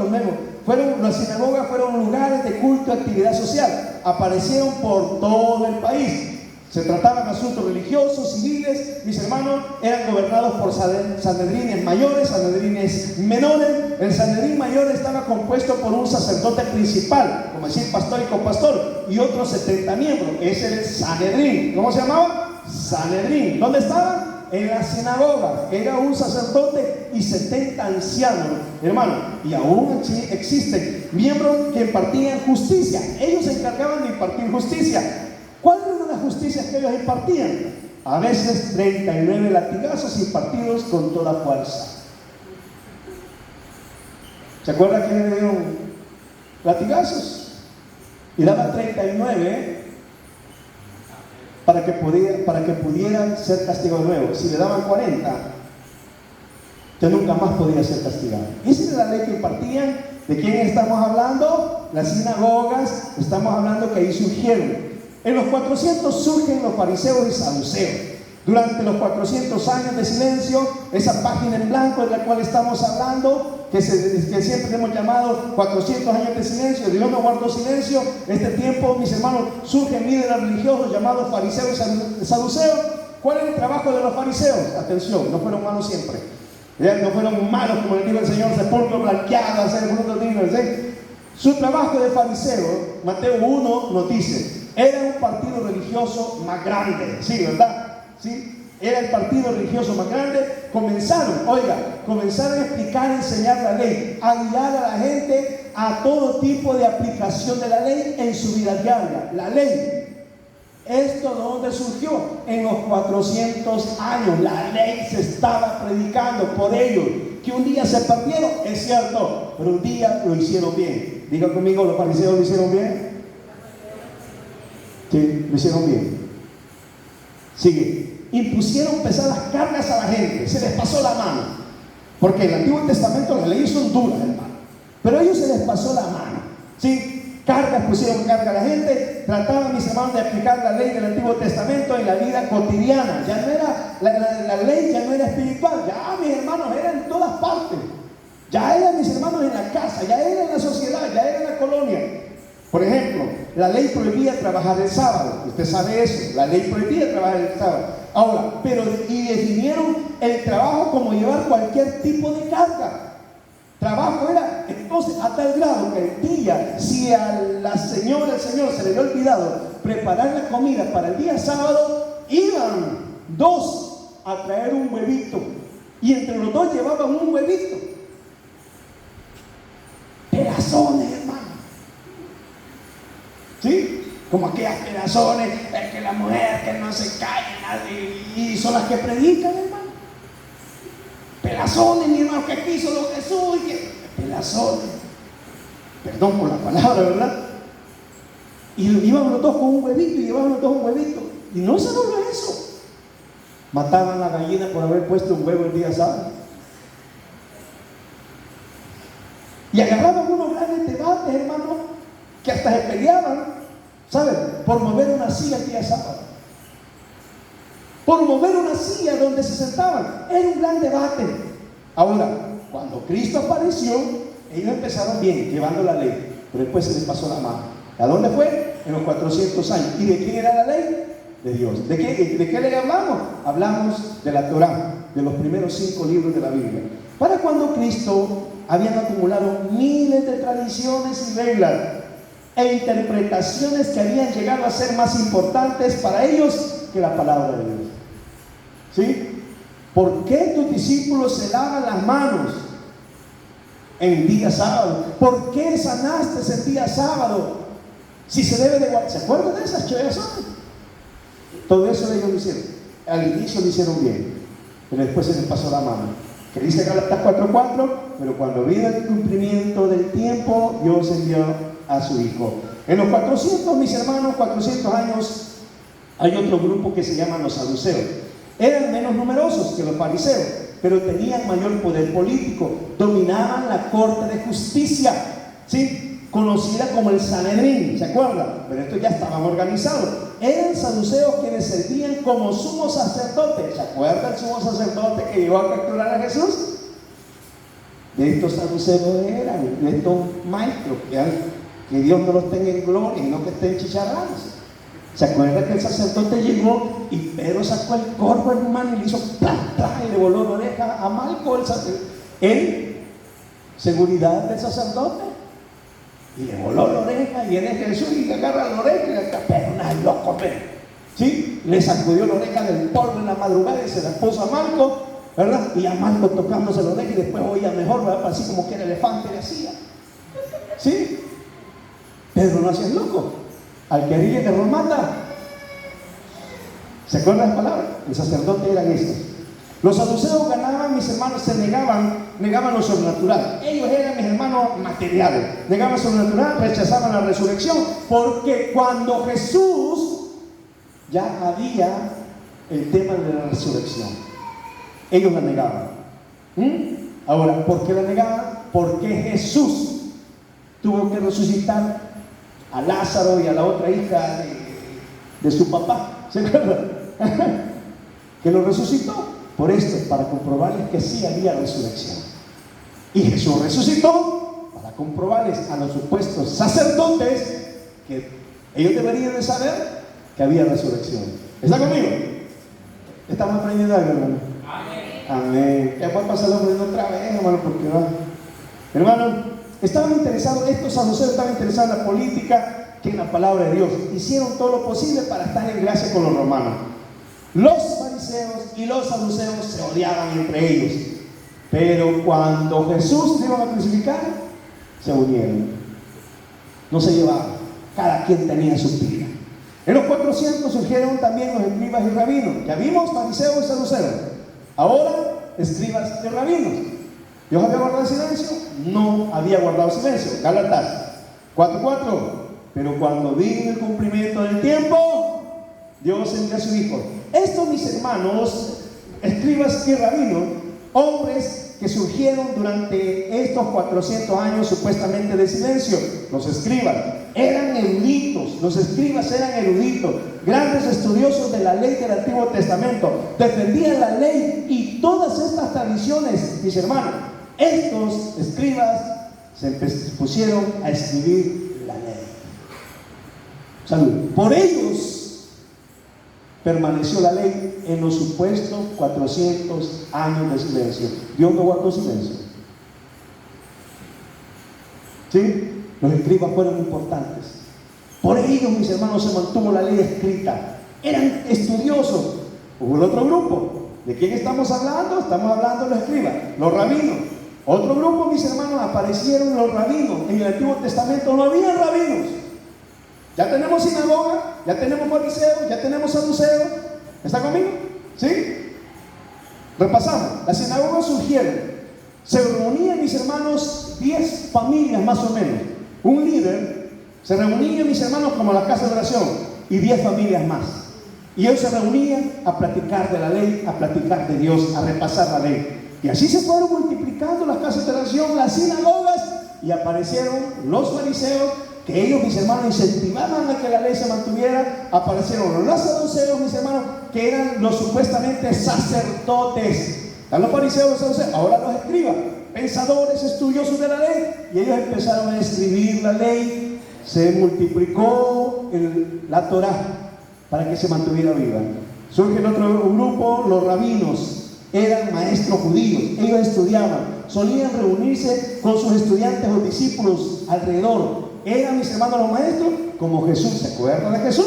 las sinagogas fueron lugares de culto, actividad social, aparecieron por todo el país. Se trataban asuntos religiosos, civiles, mis hermanos, eran gobernados por sanedrines mayores, sanedrines menores. El sanedrín mayor estaba compuesto por un sacerdote principal, como decir pastor y copastor, y otros 70 miembros. Ese era el sanedrín. ¿Cómo se llamaba? Sanedrín. ¿Dónde estaban? En la sinagoga. Era un sacerdote y 70 ancianos, hermano. Y aún existen miembros que impartían justicia. Ellos se encargaban de impartir justicia. ¿Cuáles eran las justicias que ellos impartían? A veces 39 latigazos impartidos con toda fuerza. ¿Se acuerdan que le dieron latigazos? Y daban 39 para que pudieran ser castigados de nuevo. Si le daban 40, usted nunca más podía ser castigado. Esa era la ley que impartían. ¿De quién estamos hablando? Las sinagogas. Estamos hablando que ahí surgieron. En los 400 surgen los fariseos y saduceos. Durante los 400 años de silencio, esa página en blanco de la cual estamos hablando, que siempre hemos llamado 400 años de silencio, Dios no guardó silencio. Este tiempo, mis hermanos, surgen líderes religiosos llamados fariseos y saduceos. ¿Cuál es el trabajo de los fariseos? Atención, no fueron malos siempre. No fueron malos, como le dijo el Señor, sepulcro blanqueado, hacer frutos dignos. Su trabajo de fariseo, Mateo 1 nos dice, era un partido religioso más grande, sí, ¿verdad? Sí, era el partido religioso más grande. Comenzaron a explicar, enseñar la ley, a guiar a la gente a todo tipo de aplicación de la ley en su vida diaria. La ley. ¿Esto de dónde surgió? En los 400 años. La ley se estaba predicando por ellos. Que un día se perdieron, es cierto, pero un día lo hicieron bien. Diga conmigo, ¿los fariseos lo hicieron bien? Sí, lo hicieron bien. Sigue. Impusieron pesadas cargas a la gente, se les pasó la mano. Porque en el Antiguo Testamento las leyes son duras, hermano. Pero a ellos se les pasó la mano. ¿Sí? Pusieron carga a la gente, trataban, mis hermanos, de aplicar la ley del Antiguo Testamento en la vida cotidiana. Ya no era, la ley ya no era espiritual, ya, mis hermanos, era en todas partes. Ya era, mis hermanos, en la casa, ya era en la sociedad, ya era en la colonia. Por ejemplo, la ley prohibía trabajar el sábado. Usted sabe eso, la ley prohibía trabajar el sábado. Ahora, y definieron el trabajo como llevar cualquier tipo de carga. Trabajo era, entonces, a tal grado que el día, si a la señora, el señor se le había olvidado preparar la comida para el día sábado, iban dos a traer un huevito. Y entre los dos llevaban un huevito. Pedazones, hermano. ¿Sí? Como aquellas pedazones, es que la mujer que no se calla y son las que predican, hermano. Pelazones, mi hermano, que quiso lo Jesús y que pelazones. Perdón por la palabra, ¿verdad? Y iban los dos con un huevito y llevaban los dos un huevito. Y no solo eso. Mataban a la gallina por haber puesto un huevo el día sábado. Y agarraban unos grandes debates, hermano, que hasta se peleaban, ¿saben? Por mover una silla el día sábado. Por mover una silla donde se sentaban. Era un gran debate. Ahora, cuando Cristo apareció, ellos empezaron bien, llevando la ley, pero después se les pasó la mano. ¿A dónde fue? En los 400 años. ¿Y de quién era la ley? De Dios. ¿De qué ley hablamos? Hablamos de la Torá, de los primeros 5 libros de la Biblia. Para cuando Cristo habían acumulado miles de tradiciones y reglas e interpretaciones que habían llegado a ser más importantes para ellos que la palabra de Dios. ¿Sí? ¿Por qué tus discípulos se lavan las manos en día sábado? ¿Por qué sanaste el día sábado? Si se debe de guardar. ¿Se acuerdan de esas chéveres? Todo eso ellos lo hicieron. Al inicio lo hicieron bien, pero después se les pasó la mano. Que dice Gálatas 4:4, pero cuando vino el cumplimiento del tiempo, Dios envió a su Hijo. En los 400, mis hermanos, 400 años, Hay otro grupo que se llama los saduceos. Eran menos numerosos que los fariseos, pero tenían mayor poder político. Dominaban la corte de justicia, ¿sí?, conocida como el Sanedrín, ¿se acuerdan? Pero estos ya estaban organizados. Eran saduceos quienes servían como sumo sacerdote. ¿Se acuerdan el sumo sacerdote que llegó a capturar a Jesús? De estos saduceos eran, de estos maestros que Dios no los tenga en gloria y no que estén chicharrados. ¿Se acuerdan que el sacerdote llegó y Pedro sacó el corvo, hermano, y le hizo ¡plá, plá! Y le voló la oreja a Malco, en seguridad del sacerdote? Y le voló la oreja, y viene Jesús y le agarra la oreja, y le dice: pero no es loco, ¿sí? Le sacudió la oreja del polvo en la madrugada y se la puso a Malco, ¿verdad? Y a Malco tocándose la oreja, y después oía mejor, ¿verdad? Así como que el elefante le hacía, ¿sí? Pedro no hacía el loco. Al que ríe que lo mata. ¿Se acuerdan las palabras? El sacerdote eran estos. Los saduceos ganaban, mis hermanos, negaban lo sobrenatural. Ellos eran, mis hermanos, materiales. Negaban lo sobrenatural, rechazaban la resurrección, porque cuando Jesús ya había el tema de la resurrección, ellos la negaban. Ahora, ¿por qué la negaban? Porque Jesús tuvo que resucitar a Lázaro y a la otra hija de su papá, ¿se acuerdan? Que lo resucitó. Por esto, para comprobarles que sí había resurrección. Y Jesús resucitó para comprobarles a los supuestos sacerdotes que ellos deberían de saber que había resurrección. ¿Está conmigo? ¿Estamos aprendiendo algo, hermano? Amén. Amén. Ya puede pasarlo aprendiendo otra vez, hermano, porque va. Hermano, estaban interesados, estos saduceos estaban interesados en la política que en la palabra de Dios. Hicieron todo lo posible para estar en gracia con los romanos. Los fariseos y los saduceos se odiaban entre ellos, pero cuando Jesús se iba a crucificar, se unieron. No se llevaban, cada quien tenía su pila. En los 400 surgieron también los escribas y rabinos. Ya vimos fariseos y saduceos. Ahora, escribas y rabinos. ¿Dios había guardado silencio? No había guardado silencio. Gálatas 4:4. Pero cuando vino el cumplimiento del tiempo, Dios envió a su Hijo. Estos, mis hermanos, escribas y rabinos, hombres que surgieron durante estos 400 años supuestamente de silencio. Los escribas eran eruditos, los escribas eran eruditos, grandes estudiosos de la ley del Antiguo Testamento, defendían la ley y todas estas tradiciones, mis hermanos. Estos escribas se pusieron a escribir la ley. Salud. Por ellos permaneció la ley en los supuestos 400 años de silencio. Dios no guardó silencio. ¿Sí? Los escribas fueron importantes. Por ellos, mis hermanos, se mantuvo la ley escrita. Eran estudiosos. Hubo el otro grupo. ¿De quién estamos hablando? Estamos hablando de los escribas, los rabinos. Otro grupo, mis hermanos, aparecieron los rabinos. En el Antiguo Testamento no había rabinos. Ya tenemos sinagoga, ya tenemos fariseos, ya tenemos saduceos. ¿Está conmigo? ¿Sí? Repasamos. Las sinagogas surgieron. Se reunían, mis hermanos, 10 familias más o menos. Un líder se reunía, mis hermanos, como la casa de oración, y 10 familias más. Y ellos se reunían a platicar de la ley, a platicar de Dios, a repasar la ley. Y así se fueron multiplicando las casas de oración, las sinagogas, y aparecieron los fariseos, que ellos, mis hermanos, incentivaban a que la ley se mantuviera. Aparecieron los saduceos, mis hermanos, que eran los supuestamente sacerdotes. Están los fariseos, los saduceos, ahora los escribas, pensadores, estudiosos de la ley, y ellos empezaron a escribir la ley. Se multiplicó la Torá para que se mantuviera viva. Surge el otro grupo, los rabinos. Eran maestros judíos, ellos estudiaban, solían reunirse con sus estudiantes o discípulos alrededor. Eran, mis hermanos, los maestros como Jesús. ¿Se acuerdan de Jesús?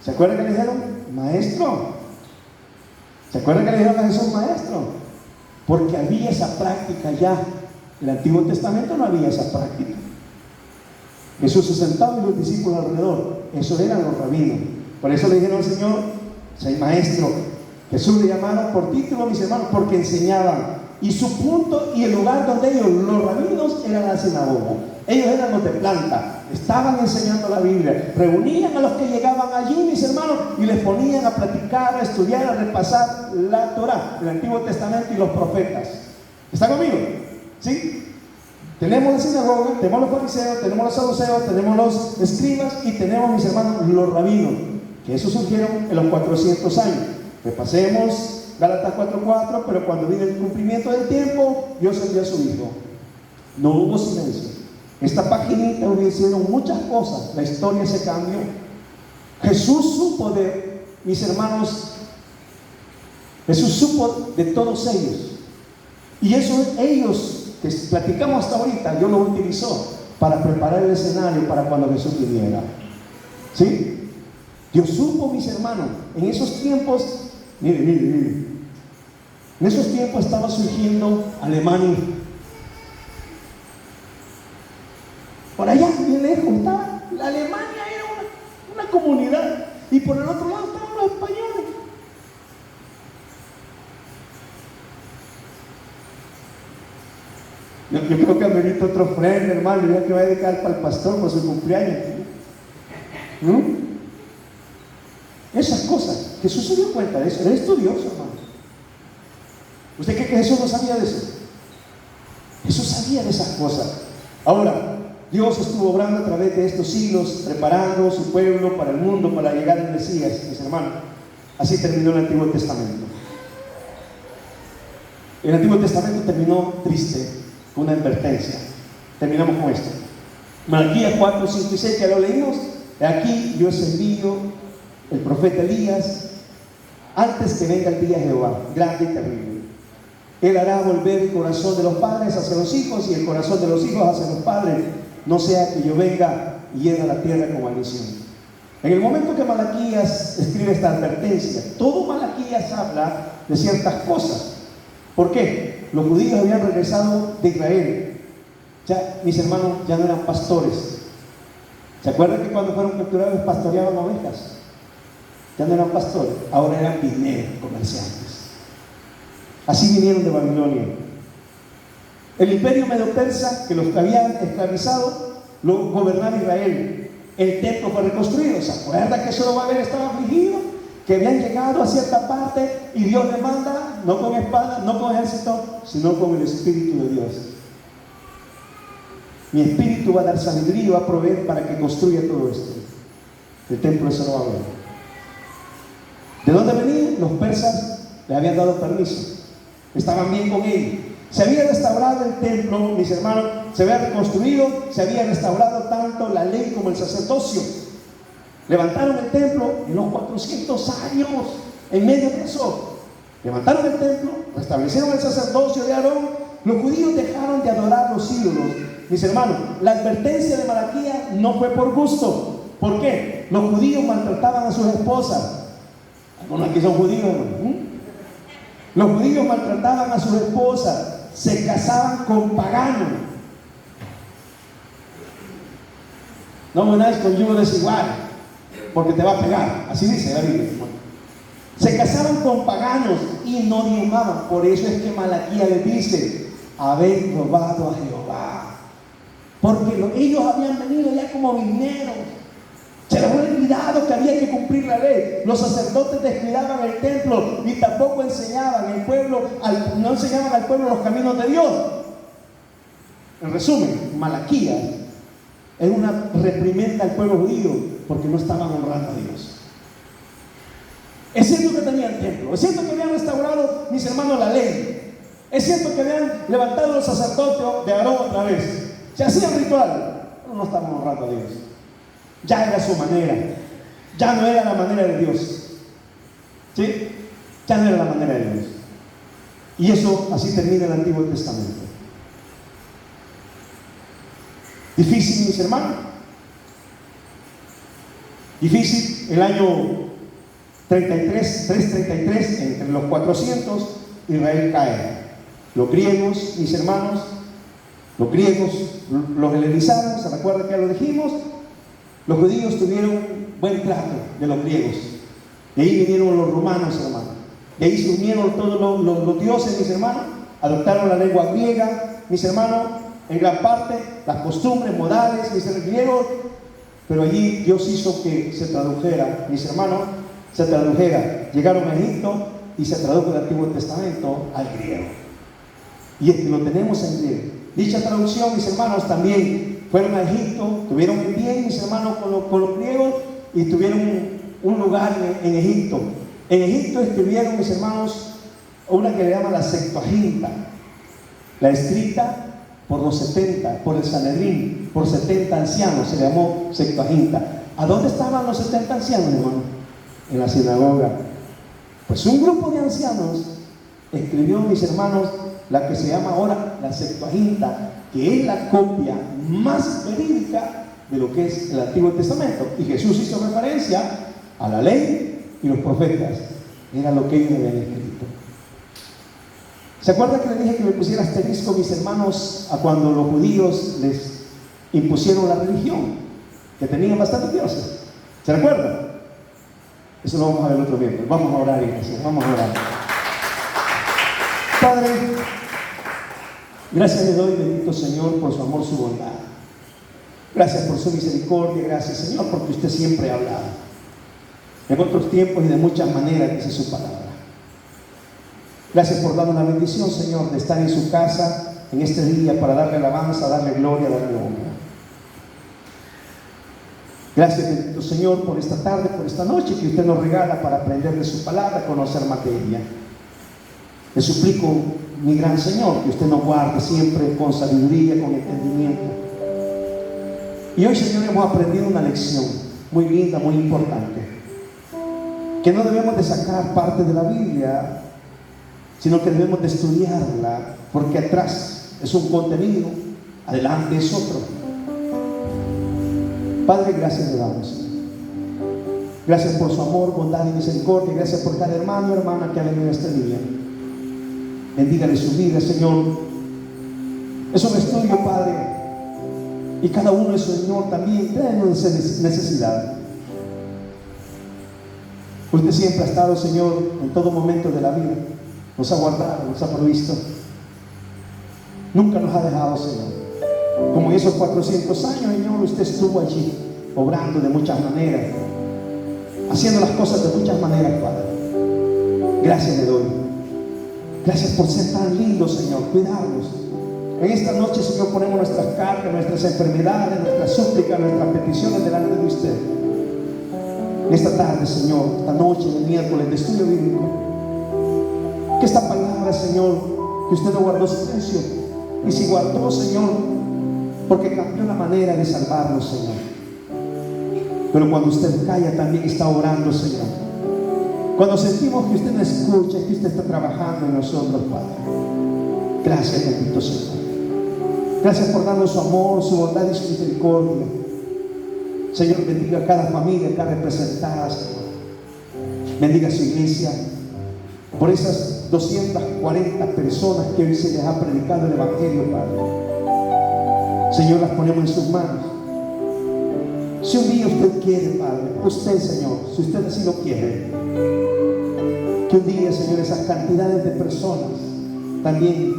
¿Se acuerdan que le dijeron maestro? ¿Se acuerdan que le dijeron a Jesús maestro? Porque había esa práctica ya. En el Antiguo Testamento no había esa práctica. Jesús se sentaba y los discípulos alrededor. Esos eran los rabinos. Por eso le dijeron al Señor, soy maestro. Jesús le llamaron por título, mis hermanos, porque enseñaban. Y su punto y el lugar donde ellos, los rabinos, era la sinagoga. Ellos eran los de planta, estaban enseñando la Biblia, reunían a los que llegaban allí, mis hermanos, y les ponían a platicar, a estudiar, a repasar la Torá, el Antiguo Testamento y los profetas. ¿Está conmigo? ¿Sí? Tenemos la sinagoga, tenemos los fariseos, tenemos los saduceos, tenemos los escribas y tenemos, mis hermanos, los rabinos, que esos surgieron en los 400 años. Repasemos Gálatas 4:4, pero cuando vino el cumplimiento del tiempo, Dios envió a su Hijo. No hubo silencio. Esta paginita hicieron muchas cosas, la historia se cambió. Jesús supo mis hermanos, Jesús supo de todos ellos. Y eso ellos que platicamos hasta ahorita, Dios lo utilizó para preparar el escenario para cuando Jesús viniera. ¿Sí? Dios supo, mis hermanos, en esos tiempos, mire. En esos tiempos estaba surgiendo Alemania. Por allá, bien lejos, estaba la Alemania, era una comunidad. Y por el otro lado estaban los españoles. Yo creo que amerita otro frente, hermano, ya que va a dedicar para el pastor por su cumpleaños. ¿No? Esas cosas. Jesús se dio cuenta de eso. Era estudioso, hermano. ¿Usted cree que Jesús no sabía de eso? Jesús sabía de esas cosas. Ahora, Dios estuvo obrando a través de estos siglos, preparando su pueblo para el mundo, para llegar al Mesías, mis hermanos. Así terminó el Antiguo Testamento. El Antiguo Testamento terminó triste, con una advertencia. Terminamos con esto. Malaquías 4, 5 y 6, que lo leímos. Aquí yo os envío el profeta Elías antes que venga el día de Jehová, grande y terrible. Él hará volver el corazón de los padres hacia los hijos y el corazón de los hijos hacia los padres, no sea que yo venga y hiera la tierra con maldición. En el momento que Malaquías escribe esta advertencia, todo Malaquías habla de ciertas cosas. ¿Por qué? Los judíos habían regresado de Israel. Ya, mis hermanos, ya no eran pastores. ¿Se acuerdan que cuando fueron capturados pastoreaban ovejas? Ya no eran pastores, ahora eran vineros, comerciantes. Así vinieron de Babilonia. El imperio medo-persa, que los habían esclavizado, lo gobernaba Israel. El templo fue reconstruido. ¿Se acuerdan que Zorobabel estaba afligido? Que habían llegado a cierta parte y Dios le manda, no con espada, no con ejército, sino con el Espíritu de Dios. Mi Espíritu va a dar sabiduría y va a proveer para que construya todo esto. El templo de Zorobabel. ¿De dónde venían? Los persas le habían dado permiso. Estaban bien con él. Se había restaurado el templo, mis hermanos, se había reconstruido, se había restaurado tanto la ley como el sacerdocio. Levantaron el templo en los 400 años, en medio de eso. Levantaron el templo, restablecieron el sacerdocio de Aarón. Los judíos dejaron de adorar los ídolos. Mis hermanos, la advertencia de Malaquías no fue por gusto. ¿Por qué? Los judíos maltrataban a sus esposas. Algunos aquí son judíos, ¿no? Los judíos maltrataban a sus esposas, se casaban con paganos. No me unáis con yugo desigual, porque te va a pegar. Así dice la Biblia. Se casaban con paganos y no diezmaban. Por eso es que Malaquías les dice: habéis robado a Jehová. Porque ellos habían venido ya como mineros. Se les había olvidado que había que cumplir la ley. Los sacerdotes descuidaban el templo y tampoco enseñaban al pueblo, no enseñaban al pueblo los caminos de Dios. En resumen, Malaquías es una reprimenda al pueblo judío porque no estaban honrando a Dios. Es cierto que tenían templo, es cierto que habían restaurado, mis hermanos, la ley. Es cierto que habían levantado los sacerdotes de Aarón otra vez. Se hacían ritual, pero no estaban honrando a Dios. Ya era su manera, ya no era la manera de Dios. ¿Sí? Ya no era la manera de Dios. Y eso, así termina el Antiguo Testamento. Difícil, mis hermanos. Difícil. El año 333, entre los 400, Israel cae. Los griegos, mis hermanos, los griegos los helenizaron. ¿Se recuerdan que ya lo dijimos? Los judíos tuvieron buen trato de los griegos. De ahí vinieron los romanos, hermanos. De ahí se unieron todos los dioses, mis hermanos. adoptaron la lengua griega, mis hermanos, en gran parte, las costumbres, modales, mis griegos, pero allí Dios hizo que se tradujera, mis hermanos, se tradujera. Llegaron a Egipto y se tradujo el Antiguo Testamento al griego. Y es que lo tenemos en griego. Dicha traducción, mis hermanos, también fueron a Egipto, tuvieron el bien, mis hermanos, con los griegos, y tuvieron un lugar en Egipto. En Egipto escribieron, mis hermanos, una que le llaman la Septuaginta, la escrita por los 70, por el Sanedrín, por 70 ancianos, se llamó Septuaginta. ¿A dónde estaban los 70 ancianos, hermano? En la sinagoga. Pues un grupo de ancianos escribió, mis hermanos, la que se llama ahora la Septuaginta, que es la copia más verídica de lo que es el Antiguo Testamento. Y Jesús hizo referencia a la ley y los profetas. Era lo que ellos habían escrito. ¿Se acuerda que le dije que le pusiera asterisco, mis hermanos, a cuando los judíos les impusieron la religión? Que tenían bastantes dioses. ¿Se recuerda? Eso lo vamos a ver el otro miércoles. Vamos a orar, iglesia. Vamos a orar. Padre, gracias le doy, bendito Señor, por su amor, su bondad. Gracias por su misericordia. Gracias, Señor, porque usted siempre ha hablado. En otros tiempos y de muchas maneras, dice su palabra. Gracias por darnos la bendición, Señor, de estar en su casa en este día para darle alabanza, darle gloria, darle honra. Gracias, bendito Señor, por esta tarde, por esta noche que usted nos regala para aprender de su palabra, conocer materia. Le suplico, mi gran Señor, que usted nos guarde siempre con sabiduría, con entendimiento. Y hoy, Señor, hemos aprendido una lección muy linda, muy importante, que no debemos de sacar parte de la Biblia, sino que debemos de estudiarla, porque atrás es un contenido, adelante es otro. Padre, gracias le damos. Gracias por su amor, bondad y misericordia. Gracias por cada hermano y hermana que ha venido este día. Bendígale su vida, Señor. Es un estudio, Padre, y cada uno de Señor también tiene necesidad. Usted siempre ha estado, Señor, en todo momento de la vida. Nos ha guardado, nos ha provisto. Nunca nos ha dejado, Señor. Como en esos 400 años, Señor, usted estuvo allí, obrando de muchas maneras, haciendo las cosas de muchas maneras, Padre. Gracias le doy. Gracias por ser tan lindo, Señor, cuidarnos. En esta noche, Señor, ponemos nuestras cargas, nuestras enfermedades, nuestras súplicas, nuestras peticiones delante de usted. En esta tarde, Señor, esta noche de miércoles de estudio bíblico, que esta palabra, Señor, que usted no guardó silencio, y si guardó, Señor, porque cambió la manera de salvarnos, Señor. Pero cuando usted calla, también está orando, Señor. Cuando sentimos que usted nos escucha, que usted está trabajando en nosotros, Padre. Gracias, bendito Señor. Gracias por darnos su amor, su bondad y su misericordia. Señor, bendiga a cada familia acá representada, Señor. Bendiga a su iglesia. Por esas 240 personas que hoy se les ha predicado el Evangelio, Padre. Señor, las ponemos en sus manos. Si un día usted quiere, Padre, usted, Señor, si usted así lo quiere, que un día, Señor, esas cantidades de personas también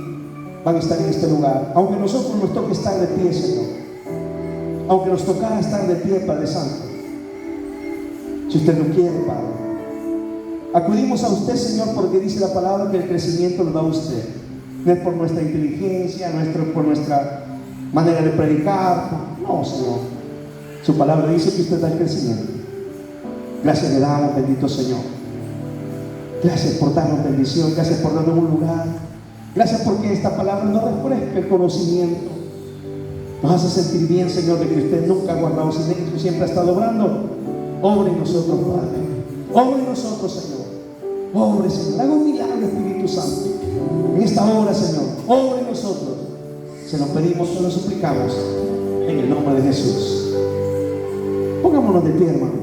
van a estar en este lugar. Aunque a nosotros nos toque estar de pie, Señor, aunque nos tocara estar de pie, Padre Santo, si usted lo quiere, Padre, acudimos a usted, Señor, porque dice la palabra que el crecimiento lo da usted. No es por nuestra inteligencia, no es por nuestra manera de predicar. No, Señor. Su palabra dice que usted da el crecimiento. Gracias le damos, bendito Señor. Gracias por darnos bendición. Gracias por darnos un lugar. Gracias porque esta palabra nos refresca el conocimiento. Nos hace sentir bien, Señor, de que usted nunca ha guardado silencio, siempre ha estado obrando. Obre en nosotros, Padre. Obre en nosotros, Señor. Obre, Señor. Haga un milagro, Espíritu Santo. En esta hora, Señor, obre en nosotros. Se lo pedimos, se lo suplicamos. En el nombre de Jesús. Pongámonos de pie, hermano.